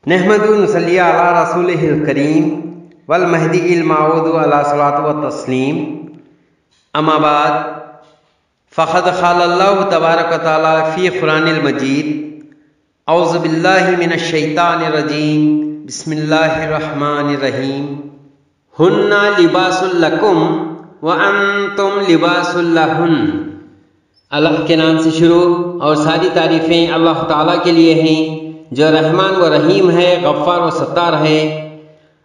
نحمد نصلی علی رسولہ الکریم والمہدی الموعود علی صلاۃ و تسلیم، اما بعد فقد قال اللہ تبارک و تعالی فی قرآن المجید اعوذ باللہ من الشیطان الرجیم بسم اللہ الرحمن الرحیم ہن لباس لکم وانتم لباس لہن۔ اللہ کے نام سے شروع، اور ساری تعریفیں اللہ تعالیٰ کے لیے ہیں جو رحمان و رحیم ہے، غفار و ستار ہے،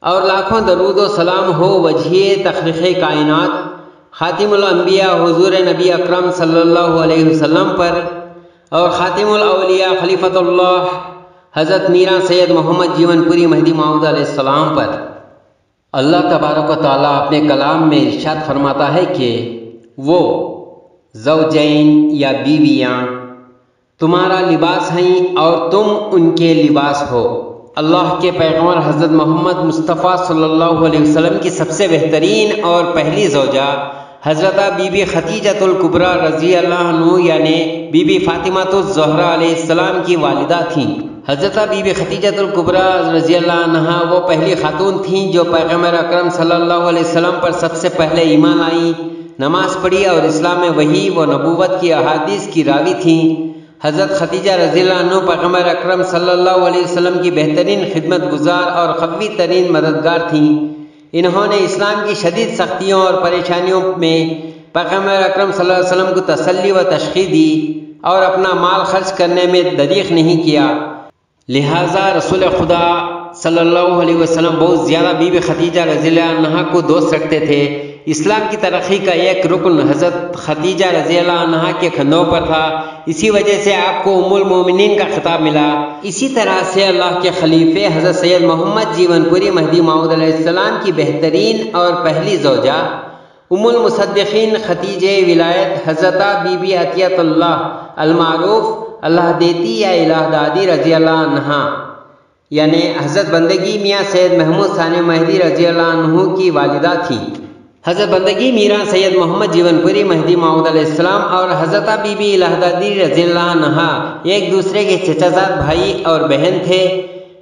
اور لاکھوں درود و سلام ہو وجہ تخلیق کائنات خاتم الانبیاء حضور نبی اکرم صلی اللہ علیہ وسلم پر، اور خاتم الاولیاء خلیفۃ اللہ حضرت میران سید محمد جیون پوری مہدی موعود علیہ السلام پر۔ اللہ تبارک و تعالیٰ اپنے کلام میں ارشاد فرماتا ہے کہ وہ زوجین یا بیویاں تمہارا لباس ہیں اور تم ان کے لباس ہو۔ اللہ کے پیغمبر حضرت محمد مصطفیٰ صلی اللہ علیہ وسلم کی سب سے بہترین اور پہلی زوجہ حضرت بی بی خدیجۃ الکبریٰ رضی اللہ عنہ یعنی بی بی فاطمہ الزہرا علیہ السلام کی والدہ تھیں۔ حضرت بی بی خدیجۃ الکبریٰ رضی اللہ عنہا وہ پہلی خاتون تھیں جو پیغمبر اکرم صلی اللہ علیہ وسلم پر سب سے پہلے ایمان آئیں، نماز پڑھی اور اسلام میں وحی و نبوت کی احادیث کی راوی تھیں۔ حضرت خدیجہ رضی اللہ عنہ پیغمبر اکرم صلی اللہ علیہ وسلم کی بہترین خدمت گزار اور قوی ترین مددگار تھیں۔ انہوں نے اسلام کی شدید سختیوں اور پریشانیوں میں پیغمبر اکرم صلی اللہ علیہ وسلم کو تسلی و تشخیص دی اور اپنا مال خرچ کرنے میں دریغ نہیں کیا، لہٰذا رسول خدا صلی اللہ علیہ وسلم بہت زیادہ بی بی خدیجہ رضی اللہ عنہا کو دوست رکھتے تھے۔ اسلام کی ترقی کا ایک رکن حضرت خدیجہ رضی اللہ عنہا کے کندھوں پر تھا، اسی وجہ سے آپ کو ام المومنین کا خطاب ملا۔ اسی طرح سے اللہ کے خلیفے حضرت سید محمد جیون پوری مہدی موعود علیہ السلام کی بہترین اور پہلی زوجہ ام المصدقین ختیجہ ولایت حضرت بی بی عطیۃ اللہ المعروف اللہ دیتی یا الہ دادی رضی اللہ عنہا یعنی حضرت بندگی میاں سید محمود ثانی مہدی رضی اللہ عنہ کی والدہ تھیں۔ حضرت بندگی میران سید محمد جیون پوری مہدی موعود علیہ السلام اور حضرت بی بی الہ دادی رضی اللہ عنہا ایک دوسرے کے چچا زاد بھائی اور بہن تھے۔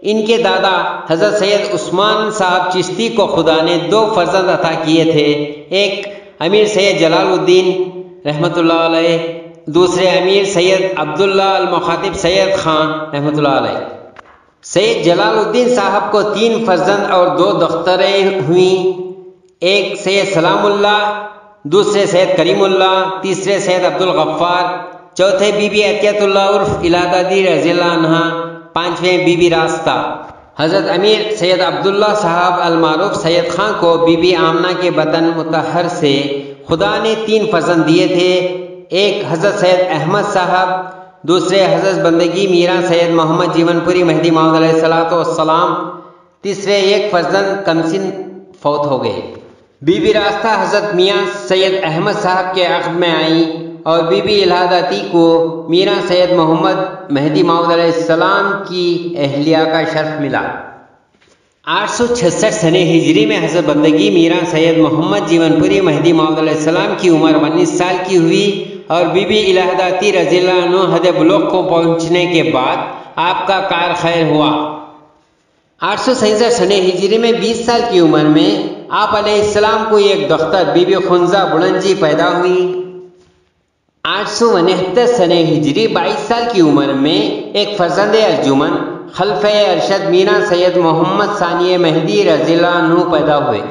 ان کے دادا حضرت سید عثمان صاحب چشتی کو خدا نے دو فرزند عطا کیے تھے، ایک امیر سید جلال الدین رحمۃ اللہ علیہ، دوسرے امیر سید عبداللہ المخاطب سید خان رحمۃ اللہ علیہ۔ سید جلال الدین صاحب کو 3 فرزند اور 2 دختریں ہوئیں، ایک سید سلام اللہ، دوسرے سید کریم اللہ، تیسرے سید عبدالغفار، چوتھے بی بی عطیۃ اللہ عرف الہ دادی رضی اللہ عنہا، 5ویں بی بی راستہ۔ حضرت امیر سید عبداللہ صاحب المعروف سید خان کو بی بی آمنہ کے بطن مطہر سے خدا نے 3 فرزند دیے تھے، ایک حضرت سید احمد صاحب، دوسرے حضرت بندگی میران سید محمد جیون پوری مہدی موعود علیہ السلام، تیسرے ایک فرزند کمسن فوت ہو گئے۔ بی بی راستہ حضرت میاں سید احمد صاحب کے عقد میں آئیں اور بی بی الہ دادی کو میران سید محمد مہدی موعود علیہ السلام کی اہلیہ کا شرف ملا۔ 866 سنہ ہجری میں حضرت بندگی میران سید محمد جیون پوری مہدی موعود علیہ السلام کی عمر 19 سال کی ہوئی، اور بی بی الہ دادی رضی اللہ عنہ حد بلوغ کو پہنچنے کے بعد آپ کا کار خیر ہوا۔ 867 سنہ ہجری میں 20 سال کی عمر میں آپ علیہ السلام کو ایک دختر بی بی خنزہ بلنجی پیدا ہوئی۔ 869 سنہ ہجری 22 سال کی عمر میں ایک فرزند ارجمن خلفۂ ارشد میران سید محمد ثانی مہدی رضی اللہ عنہ پیدا ہوئے۔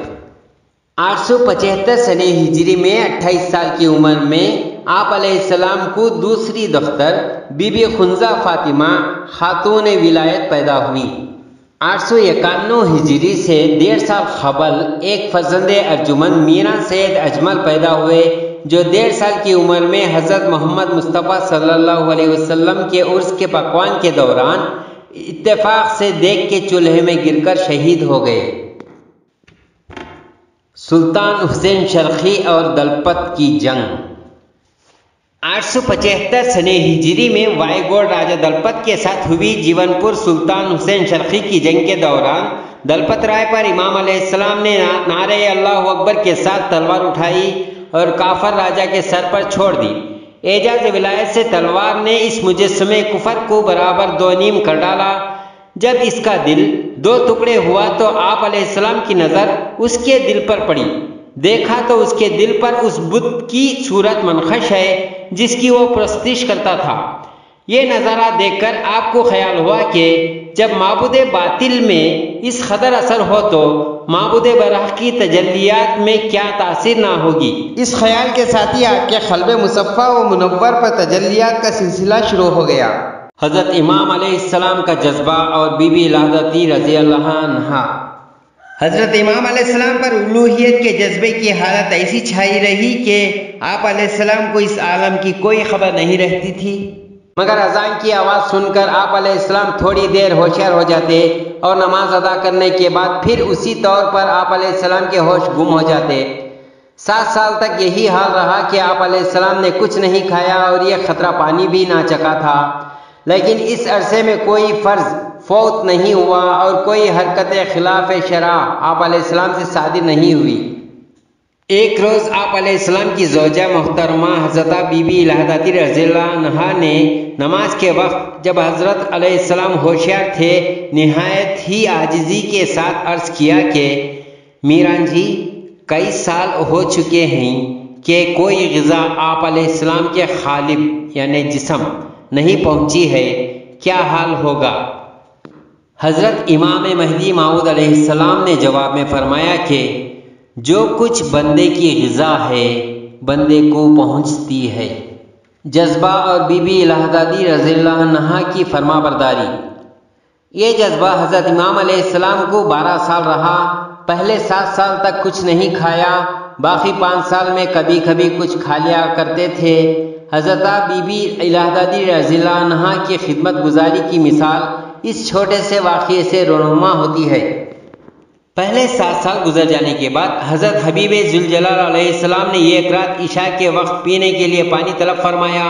875 سنہ ہجری میں 28 سال کی عمر میں آپ علیہ السلام کو دوسری دختر بی بی خنزہ فاطمہ خاتون ولایت پیدا ہوئی۔ 891 ہجری سے 1.5 سال قبل ایک فرزند ارجمن میران سید اجمل پیدا ہوئے جو 1.5 سال کی عمر میں حضرت محمد مصطفیٰ صلی اللہ علیہ وسلم کے عرس کے پکوان کے دوران اتفاق سے دیگ کے چولہے میں گر کر شہید ہو گئے۔ سلطان حسین شرقی اور دلپت کی جنگ۔ 875 سنہ ہجری میں وائگوڑ راجہ دلپت کے ساتھ ہوئی جیون پور سلطان حسین شرقی کی جنگ کے دوران دلپت رائے پر امام علیہ السلام نے نعرہ اللہ اکبر کے ساتھ تلوار اٹھائی اور کافر راجہ کے سر پر چھوڑ دی۔ اعجاز ولایت سے تلوار نے اس مجسمے کفر کو برابر 2 نیم کر ڈالا۔ جب اس کا دل 2 ٹکڑے ہوا تو آپ علیہ السلام کی نظر اس کے دل پر پڑی، دیکھا تو اس کے دل پر اس بت کی صورت منقش ہے جس کی وہ پرستش کرتا تھا۔ یہ نظارہ دیکھ کر آپ کو خیال ہوا کہ جب معبود باطل میں اس قدر اثر ہو تو معبود برحق کی تجلیات میں کیا تاثیر نہ ہوگی۔ اس خیال کے ساتھ ہی آپ کے قلب مصفا و منور پر تجلیات کا سلسلہ شروع ہو گیا۔ حضرت امام علیہ السلام کا جذبہ اور بی بی لہذتی رضی اللہ عنہا۔ حضرت امام علیہ السلام پر الوہیت کے جذبے کی حالت ایسی چھائی رہی کہ آپ علیہ السلام کو اس عالم کی کوئی خبر نہیں رہتی تھی، مگر اذان کی آواز سن کر آپ علیہ السلام تھوڑی دیر ہوشیار ہو جاتے اور نماز ادا کرنے کے بعد پھر اسی طور پر آپ علیہ السلام کے ہوش گم ہو جاتے۔ 7 سال تک یہی حال رہا کہ آپ علیہ السلام نے کچھ نہیں کھایا اور یہ خطرہ پانی بھی نہ چکھا تھا، لیکن اس عرصے میں کوئی فرض فوت نہیں ہوا اور کوئی حرکت خلاف شرع آپ علیہ السلام سے صادر نہیں ہوئی۔ ایک روز آپ علیہ السلام کی زوجہ محترمہ حضرت بی بی لہذتی رضی اللہ عنہا نے نماز کے وقت جب حضرت علیہ السلام ہوشیار تھے نہایت ہی عاجزی کے ساتھ عرض کیا کہ میران جی، کئی سال ہو چکے ہیں کہ کوئی غذا آپ علیہ السلام کے قالب یعنی جسم نہیں پہنچی ہے، کیا حال ہوگا؟ حضرت امام مہدی موعود علیہ السلام نے جواب میں فرمایا کہ جو کچھ بندے کی غذا ہے بندے کو پہنچتی ہے۔ جذبہ اور بی بی لہذتی رضی اللہ عنہا کی فرما برداری۔ یہ جذبہ حضرت امام علیہ السلام کو 12 سال رہا۔ پہلے 7 سال تک کچھ نہیں کھایا، باقی 5 سال میں کبھی کبھی کچھ کھا لیا کرتے تھے۔ حضرت بی بی لہذتی رضی اللہ عنہا کی خدمت گزاری کی مثال اس چھوٹے سے واقعے سے رونما ہوتی ہے۔ پہلے 7 سال گزر جانے کے بعد حضرت حبیب ذوالجلال علیہ السلام نے ایک رات عشاء کے وقت پینے کے لیے پانی طلب فرمایا۔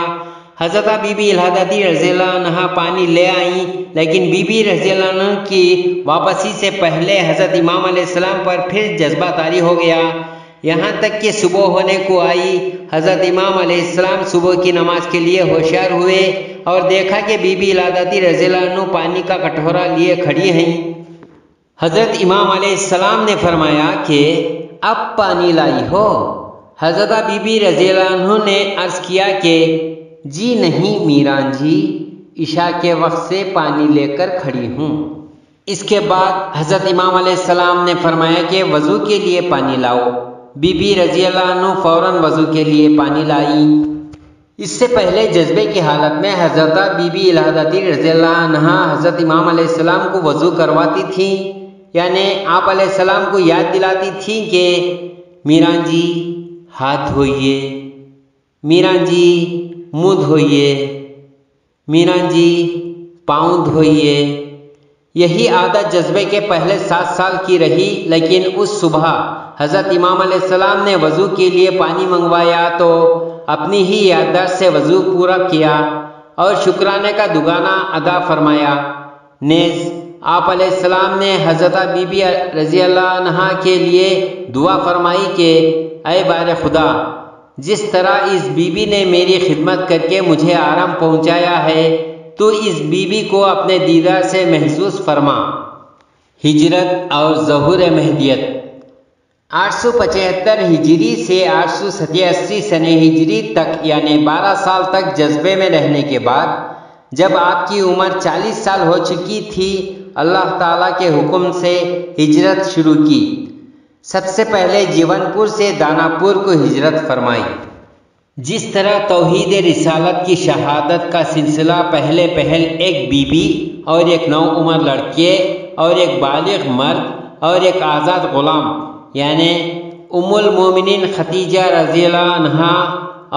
حضرت بی بی لہذتی رضی اللہ عنہا پانی لے آئیں، لیکن بی بی رضی اللہ عنہ کی واپسی سے پہلے حضرت امام علیہ السلام پر پھر جذبہ طاری ہو گیا، یہاں تک کہ صبح ہونے کو آئی۔ حضرت امام علیہ السلام صبح کی نماز کے لیے ہوشیار ہوئے اور دیکھا کہ بی بی لہذتی رضی اللہ عنہ پانی کا کٹورا لیے کھڑی ہیں۔ حضرت امام علیہ السلام نے فرمایا کہ اب پانی لائی ہو؟ حضرت بی بی رضی اللہ عنہ نے عرض کیا کہ جی نہیں میران جی، عشاء کے وقت سے پانی لے کر کھڑی ہوں۔ اس کے بعد حضرت امام علیہ السلام نے فرمایا کہ وضو کے لیے پانی لاؤ۔ بی بی رضی اللہ عنہ فوراً وضو کے لیے پانی لائی۔ اس سے پہلے جذبے کی حالت میں حضرت بی بی لہذتی رضی اللہ عنہا حضرت امام علیہ السلام کو وضو کرواتی تھیں، یعنی آپ علیہ السلام کو یاد دلاتی تھیں کہ میران جی ہاتھ دھوئیے، میران جی منہ دھوئیے، میران جی پاؤں دھوئیے۔ یہی عادت جذبے کے پہلے 7 سال کی رہی، لیکن اس صبح حضرت امام علیہ السلام نے وضو کے لیے پانی منگوایا تو اپنی ہی یادداشت سے وضو پورا کیا اور شکرانے کا دگانا ادا فرمایا۔ نیز آپ علیہ السلام نے حضرت بی بی رضی اللہ عنہا کے لیے دعا فرمائی کہ اے بار خدا، جس طرح اس بی بی نے میری خدمت کر کے مجھے آرام پہنچایا ہے تو اس بی بی کو اپنے دیدار سے محظوظ فرما۔ ہجرت اور ظہور مہدیت۔ 875 ہجری سے 887 سنہ ہجری تک یعنی 12 سال تک جذبے میں رہنے کے بعد جب آپ کی عمر 40 سال ہو چکی تھی، اللہ تعالیٰ کے حکم سے ہجرت شروع کی۔ سب سے پہلے جیون پور سے دانا پور کو ہجرت فرمائی۔ جس طرح توحید رسالت کی شہادت کا سلسلہ پہلے ایک بی بی اور ایک نوعمر لڑکے اور ایک بالغ مرد اور ایک آزاد غلام یعنی ام المومنین ختیجہ رضی اللہ عنہا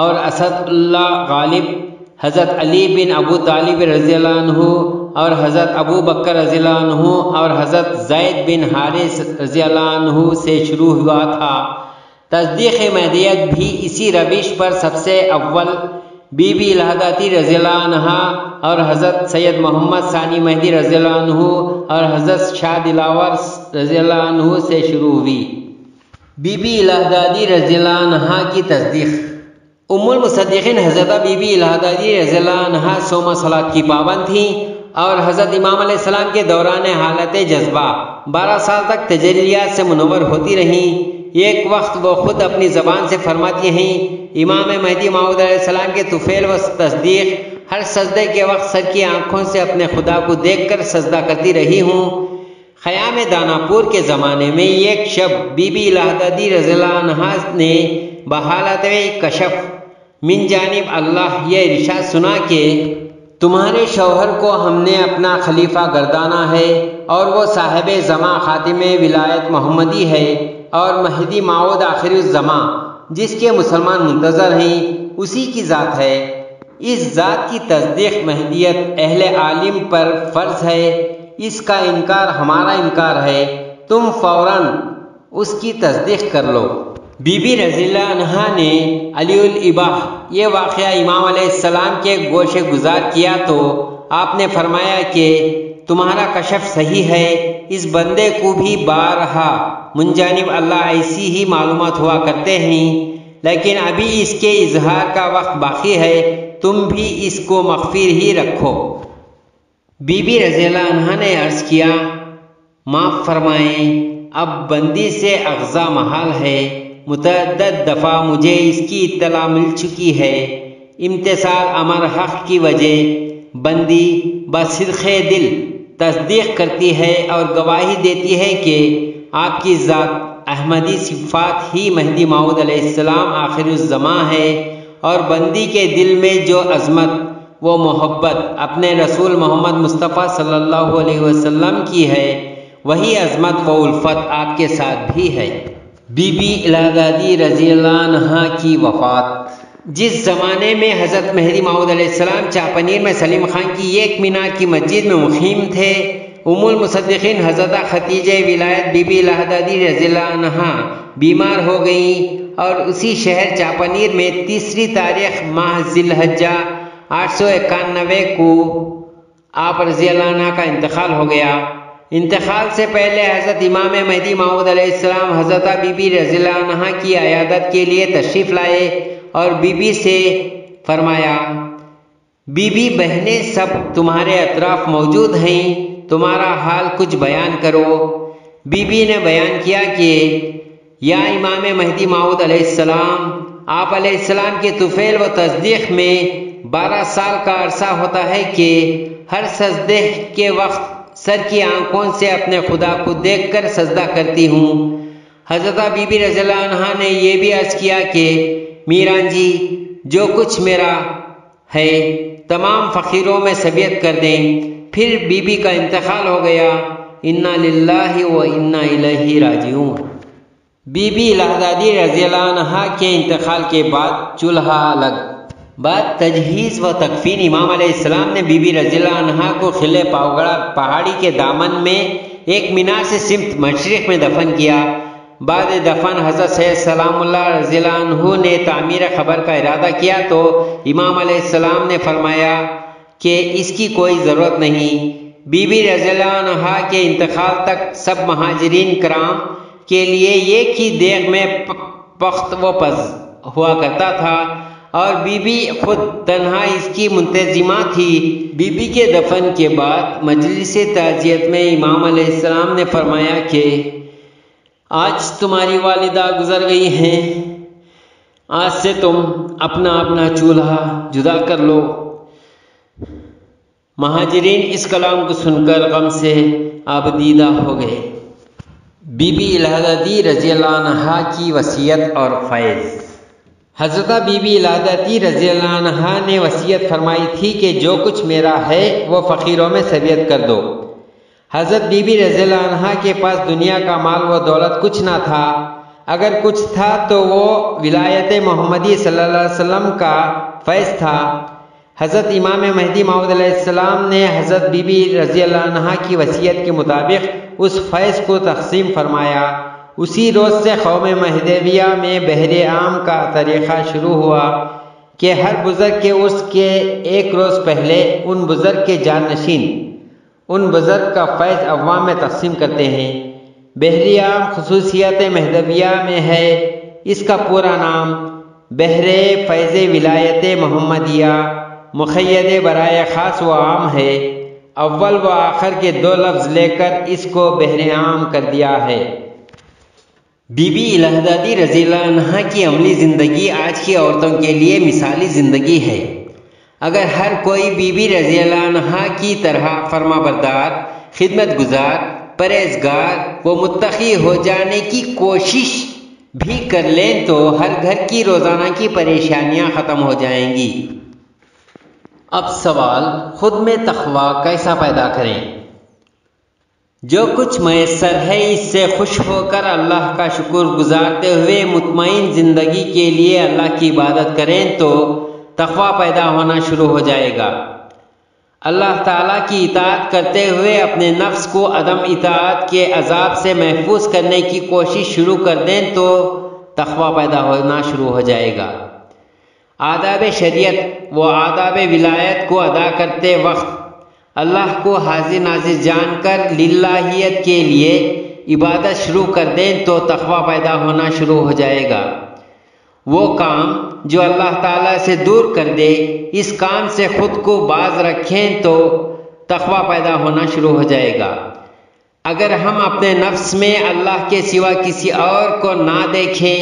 اور اسد اللہ غالب، حضرت علی بن ابو طالب رضی اللہ عنہ اور حضرت ابو بکر رضی اللہ عنہ اور حضرت زید بن حارث رضی اللہ عنہ سے شروع ہوا تھا۔ تصدیق مہدیت بھی اسی روش پر سب سے اول بی بی لہذتی رضی اللہ عنہا اور حضرت سید محمد ثانی مہدی رضی اللہ عنہ اور حضرت شاہ دلاور رضی اللہ عنہ سے شروع ہوئی۔ بی بی لہذتی رضی اللہ عنہا کی تصدیق۔ ام المصدقین حضرت بی بی لہذتی رضی اللہ عنہا 100 صلات کی پابند تھیں اور حضرت امام علیہ السلام کے دوران حالت جذبہ 12 سال تک تجلیات سے منور ہوتی رہیں۔ ایک وقت وہ خود اپنی زبان سے فرماتی ہیں، امام مہدی موعود علیہ السلام کے طفیل و تصدیق، ہر سجدے کے وقت سر کی آنکھوں سے اپنے خدا کو دیکھ کر سجدہ کرتی رہی ہوں۔ خیام داناپور کے زمانے میں ایک شب بی بی الہدادی رضی اللہ عنہا نے بحالت کشف من جانب اللہ یہ ارشاد سنا کہ تمہارے شوہر کو ہم نے اپنا خلیفہ گردانا ہے، اور وہ صاحب زمان خاتم ولایت محمدی ہے، اور مہدی موعود آخر الزمان جس کے مسلمان منتظر ہیں اسی کی ذات ہے۔ اس ذات کی تصدیق مہدیت اہل عالم پر فرض ہے، اس کا انکار ہمارا انکار ہے، تم فوراً اس کی تصدیق کر لو۔ بی بی رضی اللہ عنہا نے علی الاباح یہ واقعہ امام علیہ السلام کے گوش گزار کیا تو آپ نے فرمایا کہ تمہارا کشف صحیح ہے، اس بندے کو بھی بارہا من جانب اللہ ایسی ہی معلومات ہوا کرتے ہیں، لیکن ابھی اس کے اظہار کا وقت باقی ہے، تم بھی اس کو مخفی ہی رکھو۔ بی بی رضی اللہ عنہا نے عرض کیا، معاف فرمائیں، اب بندی سے اغضا محال ہے، متعدد دفعہ مجھے اس کی اطلاع مل چکی ہے۔ امتثال امر حق کی وجہ بندی بصدق دل تصدیق کرتی ہے اور گواہی دیتی ہے کہ آپ کی ذات احمدی صفات ہی مہدی موعود علیہ السلام آخر الزمان ہے، اور بندی کے دل میں جو عظمت و محبت اپنے رسول محمد مصطفیٰ صلی اللہ علیہ وسلم کی ہے، وہی عظمت و الفت آپ کے ساتھ بھی ہے۔ بی بی الہدادی رضی اللہ عنہا کی وفات جس زمانے میں حضرت مہدی موعود علیہ السلام چاپنیر میں سلیم خان کی ایک مینار کی مسجد میں مقیم تھے، ام المصدقین حضرت ختیجہ ولایت بی بی الہدادی رضی اللہ عنہا بیمار ہو گئیں، اور اسی شہر چاپنیر میں 3 تاریخ ماہ ذی الحجہ 891 کو آپ رضی اللہ عنہ کا انتقال ہو گیا۔ انتقال سے پہلے حضرت امام مہدی موعود علیہ السلام حضرت بی بی رضی اللہ عنہا کی عیادت کے لیے تشریف لائے اور بی بی سے فرمایا، بی بی بہنیں سب تمہارے اطراف موجود ہیں، تمہارا حال کچھ بیان کرو۔ بی بی نے بیان کیا کہ یا امام مہدی موعود علیہ السلام، آپ علیہ السلام کے طفیل و تصدیق میں 12 سال کا عرصہ ہوتا ہے کہ ہر سجدے کے وقت سر کی آنکھوں سے اپنے خدا کو دیکھ کر سجدہ کرتی ہوں۔ حضرت بی بی رضی اللہ عنہا نے یہ بھی عرض کیا کہ میران جی جو کچھ میرا ہے تمام فقیروں میں سبیت کر دیں۔ پھر بی بی کا انتقال ہو گیا۔ انا للہ و انا الیہ راجعون۔ بی بی الہدادی رضی اللہ عنہا کے انتقال کے بعد چولہا الگ بعد تجہیز و تکفین امام علیہ السلام نے بی بی رضی اللہ عنہا کو خلے پاوگڑا پہاڑی کے دامن میں ایک مینار سے سمت مشرق میں دفن کیا۔ بعد دفن حضرت سید سلام اللہ رضی اللہ عنہ نے تعمیر قبر کا ارادہ کیا تو امام علیہ السلام نے فرمایا کہ اس کی کوئی ضرورت نہیں۔ بی بی رضی اللہ عنہا کے انتقال تک سب مہاجرین کرام کے لیے ایک ہی دیگ میں پخت و پز ہوا کرتا تھا، اور بی بی خود تنہا اس کی منتظمہ تھی۔ بی بی کے دفن کے بعد مجلس تعزیت میں امام علیہ السلام نے فرمایا کہ آج تمہاری والدہ گزر گئی ہیں، آج سے تم اپنا اپنا چولہا جدا کر لو۔ مہاجرین اس کلام کو سن کر غم سے آبدیدہ ہو گئے۔ بی بی الہدادی رضی اللہ عنہا کی وصیت اور فیض۔ حضرت بی بی الہدادی رضی اللہ عنہا نے وصیت فرمائی تھی کہ جو کچھ میرا ہے وہ فقیروں میں سبیت کر دو۔ حضرت بی بی رضی اللہ عنہا کے پاس دنیا کا مال و دولت کچھ نہ تھا، اگر کچھ تھا تو وہ ولایت محمدی صلی اللہ علیہ وسلم کا فیض تھا۔ حضرت امام مہدی موعود علیہ السلام نے حضرت بی بی رضی اللہ عنہا کی وصیت کے مطابق اس فیض کو تقسیم فرمایا۔ اسی روز سے قوم مہدویہ میں بحر عام کا طریقہ شروع ہوا کہ ہر بزرگ کے عرس کے ایک روز پہلے ان بزرگ کے جانشین ان بزرگ کا فیض عوام میں تقسیم کرتے ہیں۔ بحر عام خصوصیت مہدویہ میں ہے، اس کا پورا نام بحر فیض ولایت محمدیہ مقید برائے خاص و عام ہے۔ اول و آخر کے 2 لفظ لے کر اس کو بہر عام کر دیا ہے۔ بی بی الہدادی رضی اللہ عنہا کی عملی زندگی آج کی عورتوں کے لیے مثالی زندگی ہے۔ اگر ہر کوئی بی بی رضی اللہ عنہا کی طرح فرما بردار، خدمت گزار، پرہیزگار و متقی ہو جانے کی کوشش بھی کر لیں تو ہر گھر کی روزانہ کی پریشانیاں ختم ہو جائیں گی۔ اب سوال، خود میں تقوی کیسا پیدا کریں؟ جو کچھ میسر ہے اس سے خوش ہو کر اللہ کا شکر گزارتے ہوئے مطمئن زندگی کے لیے اللہ کی عبادت کریں تو تقوی پیدا ہونا شروع ہو جائے گا۔ اللہ تعالیٰ کی اطاعت کرتے ہوئے اپنے نفس کو عدم اطاعت کے عذاب سے محفوظ کرنے کی کوشش شروع کر دیں تو تقوی پیدا ہونا شروع ہو جائے گا۔ آداب شریعت و آداب ولایت کو ادا کرتے وقت اللہ کو حاضر ناظر جان کر للہیت کے لیے عبادت شروع کر دیں تو تقوی پیدا ہونا شروع ہو جائے گا۔ وہ کام جو اللہ تعالیٰ سے دور کر دے، اس کام سے خود کو باز رکھیں تو تقوی پیدا ہونا شروع ہو جائے گا۔ اگر ہم اپنے نفس میں اللہ کے سوا کسی اور کو نہ دیکھیں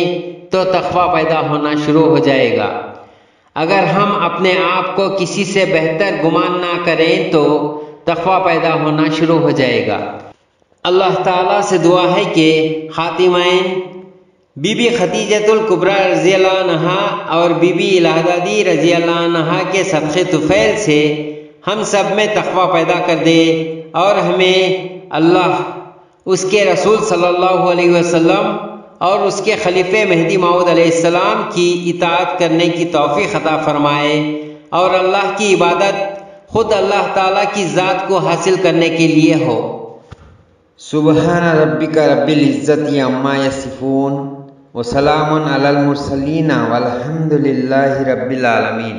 تو تقوی پیدا ہونا شروع ہو جائے گا۔ اگر ہم اپنے آپ کو کسی سے بہتر گمان نہ کریں تو تقوی پیدا ہونا شروع ہو جائے گا۔ اللہ تعالیٰ سے دعا ہے کہ خاتمین بی بی خدیجۃ الکبریٰ رضی اللہ عنہا اور بی بی الہدادی رضی اللہ عنہا کے صدقے طفیل سے ہم سب میں تقوی پیدا کر دے اور ہمیں اللہ، اس کے رسول صلی اللہ علیہ وسلم اور اس کے خلیفہ مہدی موعود علیہ السلام کی اطاعت کرنے کی توفیق عطا فرمائے اور اللہ کی عبادت خود اللہ تعالیٰ کی ذات کو حاصل کرنے کے لیے ہو۔ سبحان ربک رب العزت عما یصفون وسلام علی المرسلین والحمد للہ رب العالمین۔